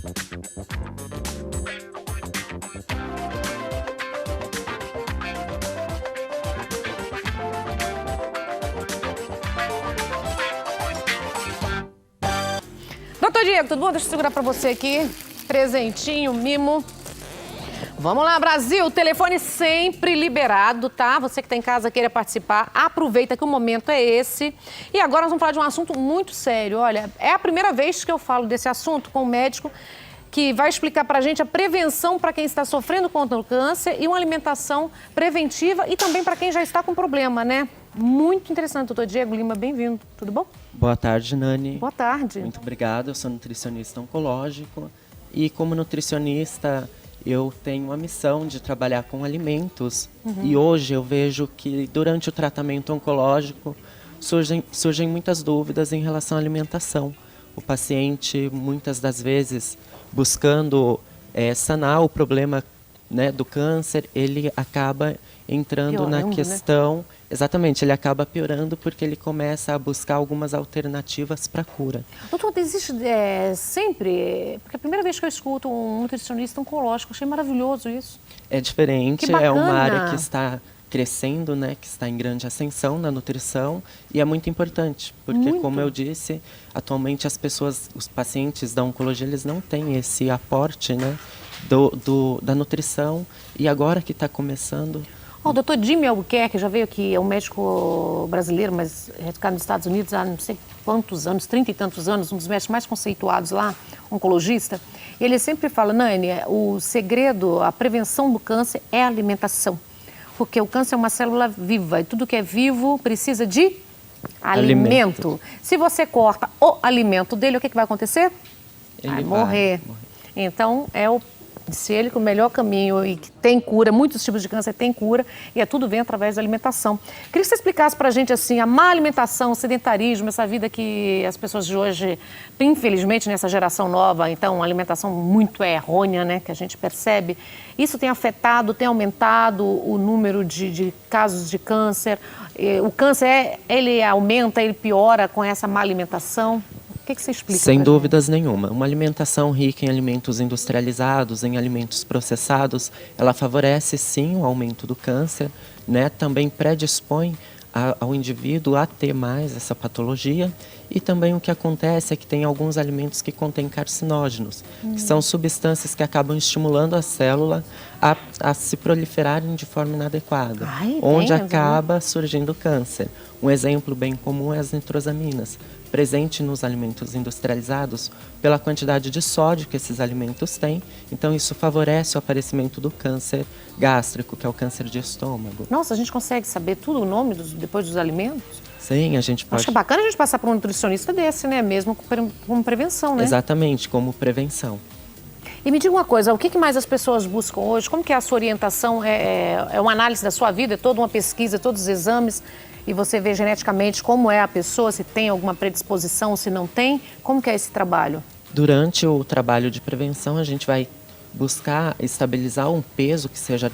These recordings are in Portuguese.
Doutor Diego, tudo bom? Deixa eu segurar pra você aqui. Presentinho, mimo. Vamos lá, Brasil. Telefone sempre liberado, tá? Você que tá em casa queira participar, aproveita que o momento é esse. E agora nós vamos falar de um assunto muito sério. Olha, é a primeira vez que eu falo desse assunto com um médico que vai explicar pra gente a prevenção para quem está sofrendo contra o câncer e uma alimentação preventiva e também para quem já está com problema, né? Muito interessante, doutor Diego Lima, bem-vindo. Tudo bom? Boa tarde, Nani. Boa tarde. Muito obrigado, eu sou nutricionista oncológico e como nutricionista eu tenho a missão de trabalhar com alimentos e hoje eu vejo que durante o tratamento oncológico surgem muitas dúvidas em relação à alimentação. O paciente, muitas das vezes, buscando sanar o problema, né, do câncer, ele acaba entrando Piorando, na questão... Né? Exatamente, ele acaba piorando porque ele começa a buscar algumas alternativas para a cura. Doutor, existe sempre... Porque é a primeira vez que eu escuto um nutricionista oncológico, achei maravilhoso isso. É diferente, Que bacana. É uma área que está crescendo, né, que está em grande ascensão na nutrição e é muito importante, porque como eu disse, atualmente os pacientes da oncologia, eles não têm esse aporte, né, da nutrição e agora que está começando... O doutor Jimmy Albuquerque já veio aqui, é um médico brasileiro, mas radicado nos Estados Unidos há não sei quantos anos, 30 e tantos anos, um dos médicos mais conceituados lá, oncologista. Ele sempre fala, Nani, o segredo, a prevenção do câncer é a alimentação. Porque o câncer é uma célula viva e tudo que é vivo precisa de alimento. Se você corta o alimento dele, o que vai acontecer? Ele vai morrer. Então, disse ele que o melhor caminho e que tem cura, muitos tipos de câncer têm cura e tudo vem através da alimentação. Queria que você explicasse pra gente assim, a má alimentação, o sedentarismo, essa vida que as pessoas de hoje, infelizmente nessa geração nova, então uma alimentação muito errônea, né, que a gente percebe. Isso tem afetado, tem aumentado o número de casos de câncer. O câncer, ele aumenta, ele piora com essa má alimentação? O que você explica? Sem dúvidas nenhuma. Uma alimentação rica em alimentos industrializados, em alimentos processados, ela favorece sim o aumento do câncer, né? Também predispõe ao indivíduo a ter mais essa patologia. E também o que acontece é que tem alguns alimentos que contêm carcinógenos, que são substâncias que acabam estimulando a célula a se proliferarem de forma inadequada, onde acaba surgindo câncer. Um exemplo bem comum é as nitrosaminas, presente nos alimentos industrializados pela quantidade de sódio que esses alimentos têm. Então isso favorece o aparecimento do câncer gástrico, que é o câncer de estômago. Nossa, a gente consegue saber tudo o nome depois dos alimentos? Sim, a gente pode... Acho que é bacana a gente passar por um nutricionista desse, né? Mesmo como prevenção, né? Exatamente, como prevenção. E me diga uma coisa, o que mais as pessoas buscam hoje? Como que é a sua orientação? É uma análise da sua vida, é toda uma pesquisa, todos os exames, e você vê geneticamente como é a pessoa, se tem alguma predisposição, se não tem? Como que é esse trabalho? Durante o trabalho de prevenção, a gente vai buscar estabilizar um peso que seja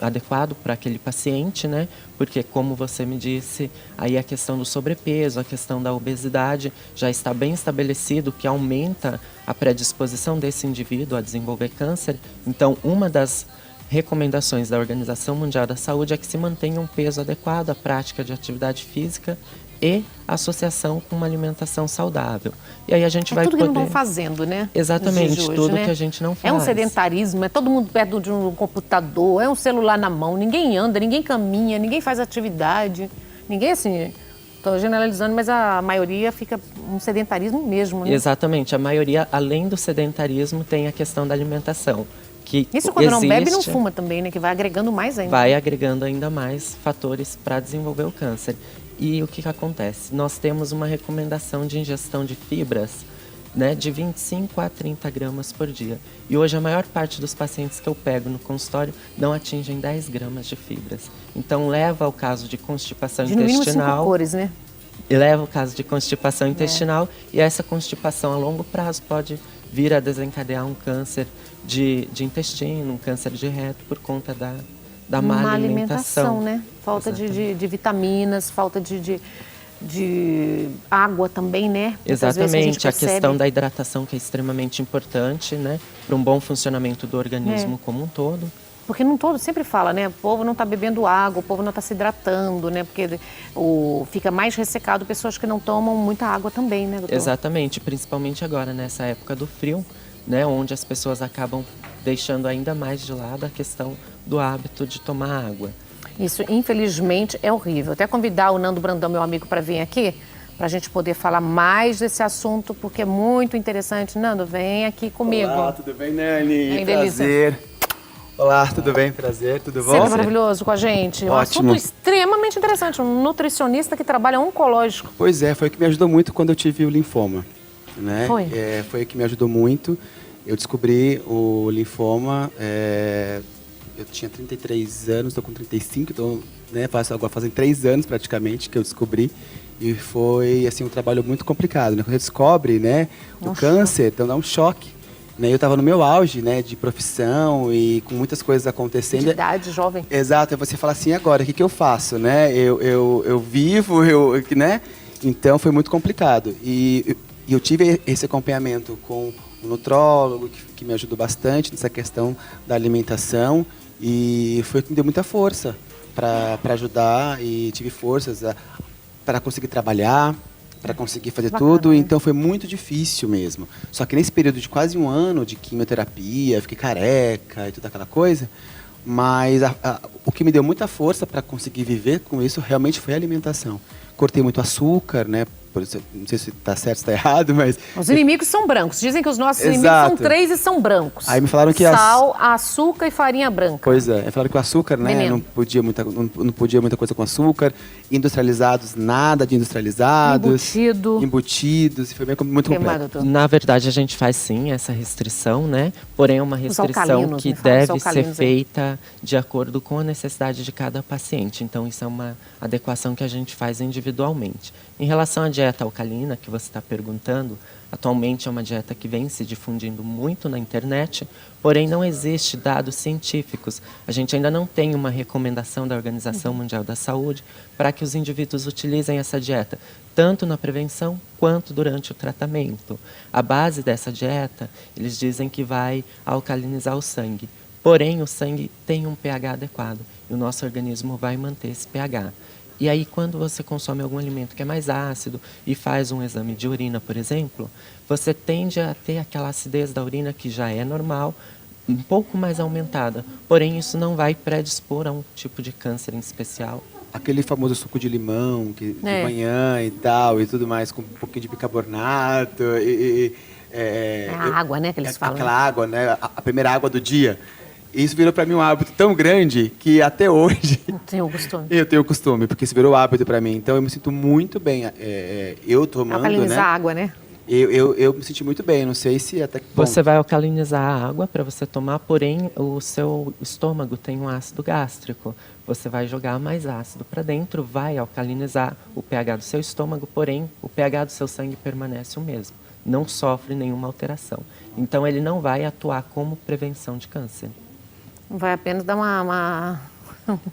adequado para aquele paciente, né? Porque, como você me disse, aí a questão do sobrepeso, a questão da obesidade já está bem estabelecido que aumenta a predisposição desse indivíduo a desenvolver câncer. Então, uma das recomendações da Organização Mundial da Saúde é que se mantenha um peso adequado à prática de atividade física e associação com uma alimentação saudável. E aí a gente vai tudo poder... que não estão fazendo, né? Exatamente, hoje, tudo né? que a gente não faz. É um sedentarismo, é todo mundo perto de um computador, é um celular na mão, ninguém anda, ninguém caminha, ninguém faz atividade, ninguém assim... Estou generalizando, mas a maioria fica um sedentarismo mesmo, né? Exatamente, a maioria, além do sedentarismo, tem a questão da alimentação. Que isso quando não bebe, não fuma também, né? Que vai agregando mais ainda. Vai agregando ainda mais fatores para desenvolver o câncer. E o que acontece? Nós temos uma recomendação de ingestão de fibras, né, de 25 a 30 gramas por dia. E hoje a maior parte dos pacientes que eu pego no consultório não atingem 10 gramas de fibras. Então leva ao caso de constipação intestinal. De no mínimo 5 cores, né? E leva ao caso de constipação intestinal e essa constipação a longo prazo pode vir a desencadear um câncer de intestino, um câncer de reto por conta da má alimentação, né? Falta de vitaminas, falta de de água também, né? Muitas vezes Exatamente, a percebe. questão da hidratação que é extremamente importante, né, para um bom funcionamento do organismo como um todo. Porque não todo sempre fala, né? O povo não está bebendo água, o povo não está se hidratando, né? Porque fica mais ressecado pessoas que não tomam muita água também, né, doutor? Exatamente, principalmente agora, nessa época do frio, né, onde as pessoas acabam deixando ainda mais de lado a questão do hábito de tomar água. Isso, infelizmente, é horrível. Até convidar o Nando Brandão, meu amigo, para vir aqui, para a gente poder falar mais desse assunto, porque é muito interessante. Nando, vem aqui comigo. Olá, tudo bem, Nani? Vem, delícia. Prazer. Olá, tudo bem? Prazer, tudo bom? Sempre maravilhoso com a gente. Um Ótimo. assunto extremamente interessante. Um nutricionista que trabalha oncológico. Pois é, foi o que me ajudou muito quando eu tive o linfoma, né? Foi? Foi o que me ajudou muito. Eu descobri o linfoma, eu tinha 33 anos, estou com 35, então, né, agora fazem 3 anos praticamente que eu descobri. E foi, assim, um trabalho muito complicado, né? Quando você descobre, né, o câncer, então dá um choque. Eu estava no meu auge, né, de profissão e com muitas coisas acontecendo. De idade, jovem. Exato, e você fala assim, agora, o que eu faço, né? Eu vivo, né? Então foi muito complicado. E eu tive esse acompanhamento com um nutrólogo que me ajudou bastante nessa questão da alimentação e foi o que me deu muita força para ajudar e tive forças para conseguir trabalhar, para conseguir fazer tudo, então foi muito difícil mesmo. Só que nesse período de quase 1 ano de quimioterapia, fiquei careca e toda aquela coisa, mas o que me deu muita força para conseguir viver com isso realmente foi a alimentação. Cortei muito açúcar, né? Por isso, não sei se está certo ou está errado, mas... Os inimigos são brancos. Dizem que os nossos inimigos Exato. são 3 e são brancos. Aí me falaram que sal, açúcar e farinha branca. Pois é, falaram que o açúcar, né, Veneno. não podia muita coisa com açúcar, industrializados, nada de industrializados. Embutidos, e foi muito Queimado, completo. doutor. Na verdade, a gente faz sim essa restrição, né? Porém, é uma restrição alcalinos, que me fala, os deve ser alcalinos aí. feita de acordo com a necessidade de cada paciente. Então, isso é uma adequação que a gente faz individualmente. Em relação à dieta alcalina, que você está perguntando, atualmente é uma dieta que vem se difundindo muito na internet, porém não existe dados científicos. A gente ainda não tem uma recomendação da Organização Mundial da Saúde para que os indivíduos utilizem essa dieta, tanto na prevenção quanto durante o tratamento. A base dessa dieta, eles dizem que vai alcalinizar o sangue. Porém, o sangue tem um pH adequado e o nosso organismo vai manter esse pH. E aí, quando você consome algum alimento que é mais ácido e faz um exame de urina, por exemplo, você tende a ter aquela acidez da urina que já é normal, um pouco mais aumentada. Porém, isso não vai predispor a um tipo de câncer em especial. Aquele famoso suco de limão, de manhã e tal, e tudo mais, com um pouquinho de bicarbonato. A água, né, que eles falam. Aquela água, né, a primeira água do dia. Isso virou para mim um hábito tão grande que até hoje Não tenho costume. eu tenho o costume, porque isso virou hábito para mim. Então eu me sinto muito bem, eu tomando, Alcalinizar né? a água, né? Eu me senti muito bem, não sei se até que ponto. Você vai alcalinizar a água para você tomar, porém o seu estômago tem um ácido gástrico. Você vai jogar mais ácido para dentro, vai alcalinizar o pH do seu estômago, porém o pH do seu sangue permanece o mesmo. Não sofre nenhuma alteração. Então ele não vai atuar como prevenção de câncer. Vai apenas dar uma...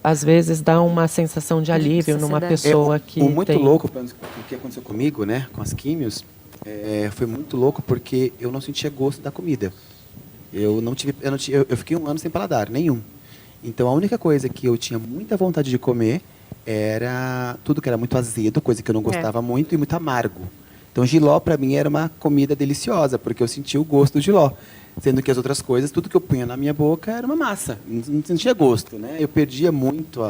Às vezes dá uma sensação de alívio numa pessoa que O muito tem... louco, o que aconteceu comigo, né, com as químios, foi muito louco porque eu não sentia gosto da comida. Eu fiquei 1 ano sem paladar, nenhum. Então a única coisa que eu tinha muita vontade de comer era tudo que era muito azedo, coisa que eu não gostava muito, e muito amargo. Então jiló para mim era uma comida deliciosa, porque eu sentia o gosto do jiló. Sendo que as outras coisas, tudo que eu punha na minha boca era uma massa, não sentia gosto, né? Eu perdia muito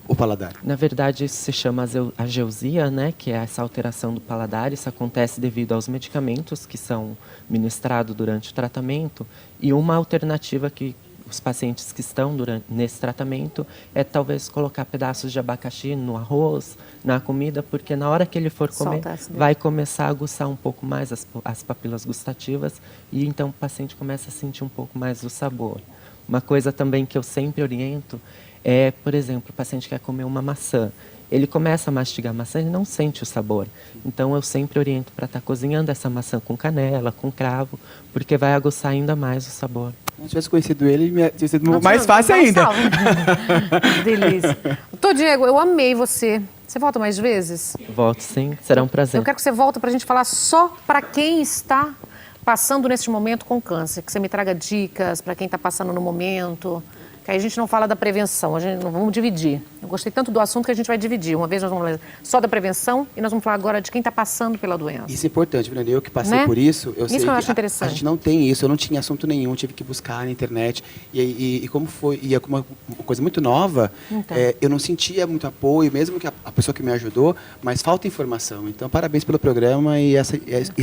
o paladar. Na verdade, isso se chama ageusia, né? Que é essa alteração do paladar. Isso acontece devido aos medicamentos que são ministrados durante o tratamento. E uma alternativa que os pacientes que estão nesse tratamento é talvez colocar pedaços de abacaxi no arroz, na comida, porque na hora que ele for comer, vai começar a aguçar um pouco mais as papilas gustativas e então o paciente começa a sentir um pouco mais do sabor. Uma coisa também que eu sempre oriento é, por exemplo, o paciente quer comer uma maçã. Ele começa a mastigar a maçã, ele não sente o sabor. Então, eu sempre oriento para estar cozinhando essa maçã com canela, com cravo, porque vai aguçar ainda mais o sabor. Se eu tivesse conhecido ele, tinha sido mais fácil ainda. Delícia. Doutor Diego, eu amei você. Você volta mais vezes? Volto sim, será um prazer. Eu quero que você volte para a gente falar só para quem está passando nesse momento com câncer. Que você me traga dicas para quem está passando no momento. Que aí a gente não fala da prevenção, a gente não vamos dividir. Eu gostei tanto do assunto que a gente vai dividir. Uma vez nós vamos falar só da prevenção e nós vamos falar agora de quem está passando pela doença. Isso é importante, Bruna. Eu que passei Né? por isso, eu Isso sei que eu que acho interessante. a gente não tem isso, eu não tinha assunto nenhum, tive que buscar na internet. E como foi, e é uma coisa muito nova, Então. eu não sentia muito apoio, mesmo que a pessoa que me ajudou, mas falta informação. Então, parabéns pelo programa e isso é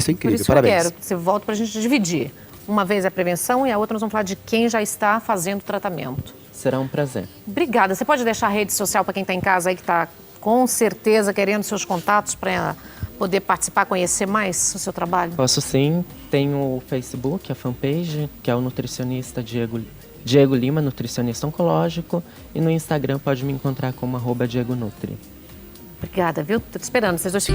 Por incrível. isso Parabéns. eu quero que você volte para a gente dividir. Uma vez é a prevenção e a outra nós vamos falar de quem já está fazendo o tratamento. Será um prazer. Obrigada. Você pode deixar a rede social para quem está em casa aí, que está com certeza querendo seus contatos para poder participar, conhecer mais o seu trabalho? Posso sim, tenho o Facebook, a fanpage, que é o nutricionista Diego Lima, nutricionista oncológico, e no Instagram pode me encontrar como @DiegoNutri. Obrigada, viu? Estou te esperando, vocês dois.